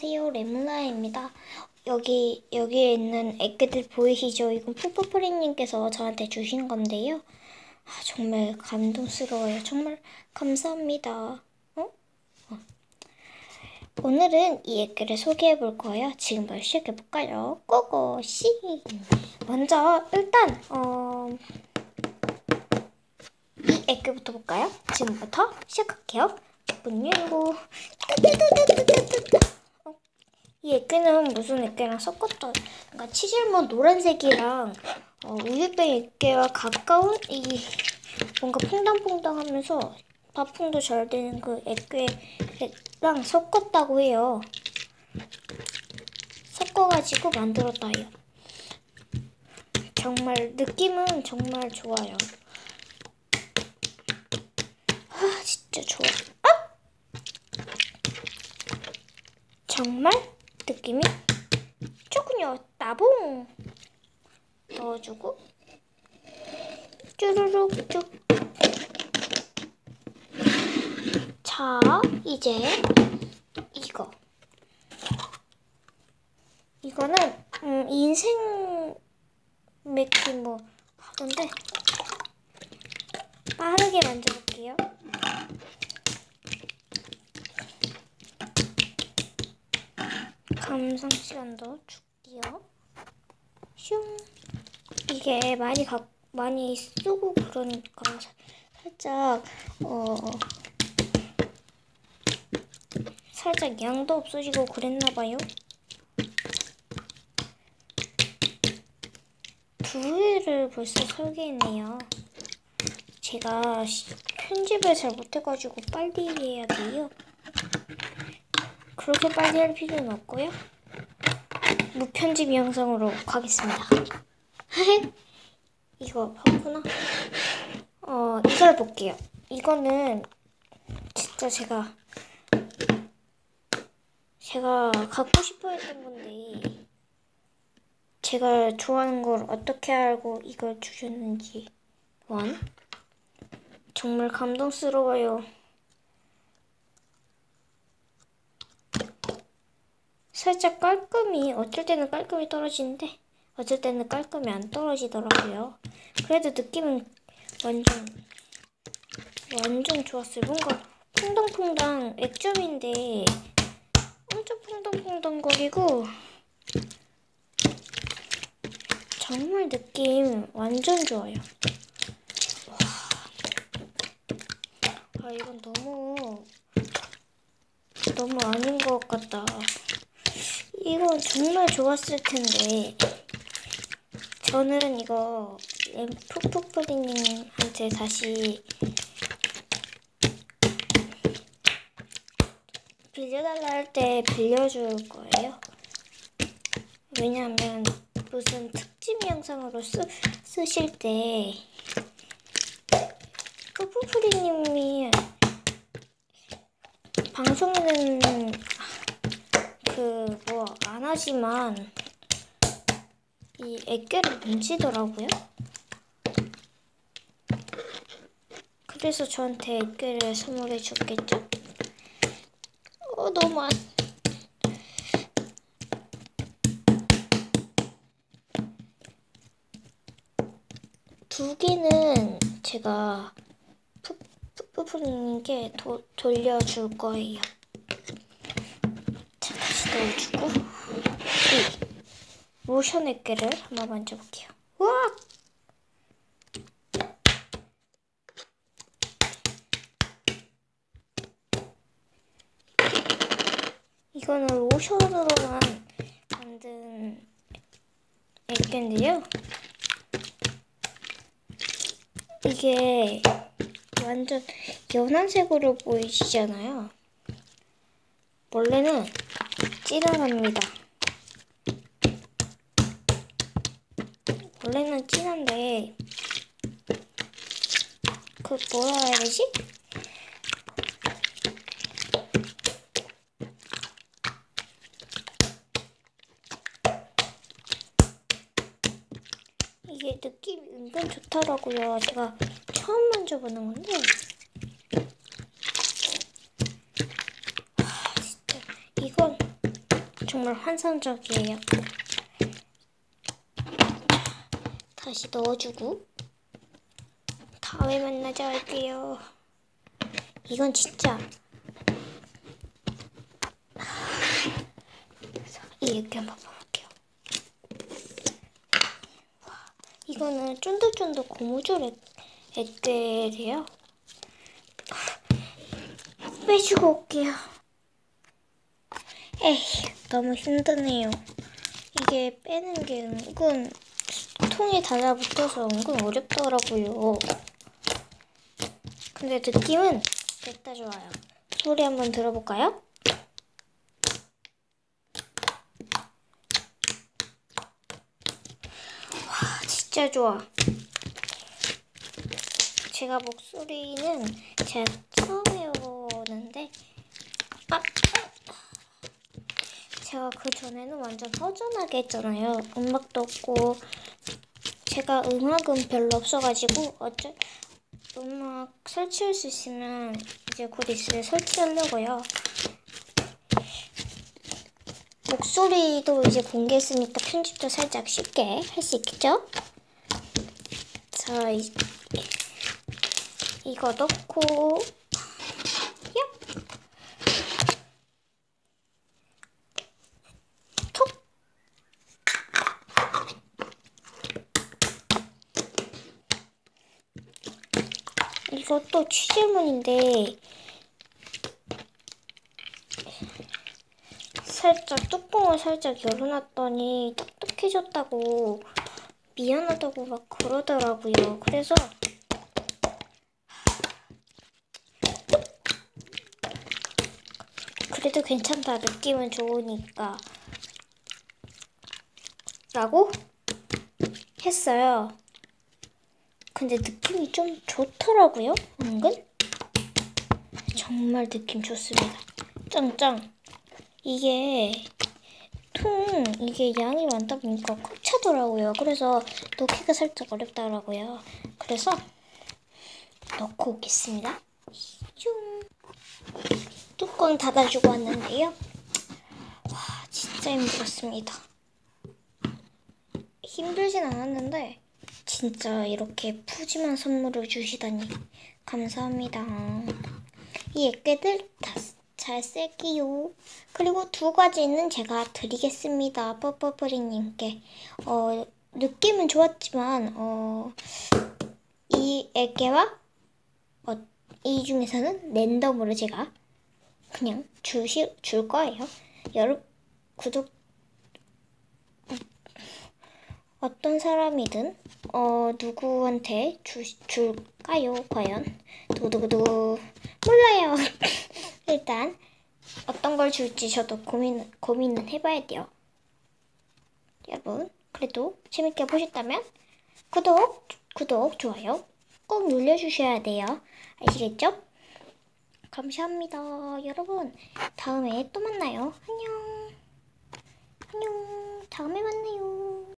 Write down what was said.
안녕하세요. 레몬라입니다. 여기에 있는 애기들 보이시죠? 이건 푸푸프리님께서 저한테 주신 건데요. 정말 감동스러워요. 정말 감사합니다. 오늘은 이 애기를 소개해 볼 거예요. 지금 바로 시작해 볼까요? 고고씨! 먼저 일단 이 애기부터 볼까요? 지금부터 시작할게요. 문 열고 이 애기는 무슨 애기랑 섞었던, 그러니까 치질몬 노란색이랑 우유뱅 애기와 가까운 이 뭔가 퐁당퐁당하면서 바풍도 잘 되는 그 애기랑 섞었다고 해요. 섞어가지고 만들었다 해요. 정말 느낌은 정말 좋아요. 진짜 좋아. 정말 느낌이 좋군요. 따봉 넣어주고 쭈루룩 쭉. 자, 이제 이거는 인생 맺기 뭐 하던데 빠르게 만져볼게요. 감상 시간도 줄게요. 슝. 이게 많이 쓰고 그러니까 살짝 양도 없어지고 그랬나봐요. 두 회를 벌써 설계했네요. 제가 편집을 잘 못해가지고 빨리 해야 돼요. 그렇게 빨리 할 필요는 없고요. 무편집 영상으로 가겠습니다. 이거 봤구나. 이걸 볼게요. 이거는 진짜 제가 갖고 싶어 했던 건데, 제가 좋아하는 걸 어떻게 알고 이걸 주셨는지 정말 감동스러워요. 살짝 깔끔이, 어쩔 때는 깔끔이 떨어지는데 어쩔 때는 깔끔이 안 떨어지더라고요. 그래도 느낌은 완전 좋았어요. 뭔가 퐁당퐁당 액점인데 엄청 퐁당퐁당거리고 정말 느낌 완전 좋아요. 이건 너무 아닌 것 같다. 이건 정말 좋았을 텐데. 저는 이거 푸푸프리님한테 다시 빌려달라 할 때 빌려줄 거예요. 왜냐하면 무슨 특집 영상으로 쓰실 때 푸푸프리님이 방송에는 안 하지만 이 애교를 만지더라고요. 그래서 저한테 애교를 선물해 줬겠죠? 너무 두 개는 제가 푸푸푸님께 돌려줄 거예요. 자, 다시 넣어주고 로션 액계를 한번 만져볼게요. 우와! 이거는 로션으로만 만든 액계인데요. 이게 완전 연한색으로 보이시잖아요. 원래는 진합니다. 원래는 진한데 뭐라 해야 되지? 이게 느낌이 은근 좋더라고요. 제가 처음 만져보는 건데 진짜 이건 정말 환상적이에요. 다시 넣어주고 다음에 만나자 할게요. 이건 진짜 이렇게 한번 봐볼게요. 이거는 쫀득쫀득 고무줄 액대래요. 빼주고 올게요. 에이, 너무 힘드네요. 이게 빼는 게 은근 통에 달라붙어서 은근 어렵더라고요. 근데 느낌은 됐다 좋아요. 소리 한번 들어볼까요? 와, 진짜 좋아. 제가 목소리는 제가 처음 해보는데 제가 그 전에는 완전 허전하게 했잖아요. 음악도 없고 제가 음악은 별로 없어가지고 음악 설치할 수 있으면 이제 곧 있으면 설치하려고요. 목소리도 이제 공개했으니까 편집도 살짝 쉽게 할 수 있겠죠? 자, 이거 넣고 톡! 이것도 취질문인데 뚜껑을 살짝 열어놨더니 딱딱해졌다고 미안하다고 막 그러더라고요. 그래서 그래도 괜찮다, 느낌은 좋으니까 라고 했어요. 근데 느낌이 좀 좋더라고요. 은근 정말 느낌 좋습니다. 짱짱. 이게 이게 양이 많다 보니까 꽉 차더라고요. 그래서 넣기가 살짝 어렵더라고요. 그래서 넣고 오겠습니다. 슝. 뚜껑 닫아주고 왔는데요. 와, 진짜 힘들었습니다. 힘들진 않았는데 진짜 이렇게 푸짐한 선물을 주시다니 감사합니다. 이 액괴들 다 잘 쓸게요. 그리고 2가지는 제가 드리겠습니다. 뽀뽀뿌리님께. 느낌은 좋았지만 이 액괴와 이 중에서는 랜덤으로 제가 그냥 줄 거예요. 여러분 어떤 사람이든 누구한테 줄까요? 과연? 두두두두 몰라요. 일단 어떤 걸 줄지 저도 고민은 해봐야 돼요. 여러분 그래도 재밌게 보셨다면 구독, 좋아요 꼭 눌러주셔야 돼요. 아시겠죠? 감사합니다. 여러분 다음에 또 만나요. 안녕. 다음에 만나요.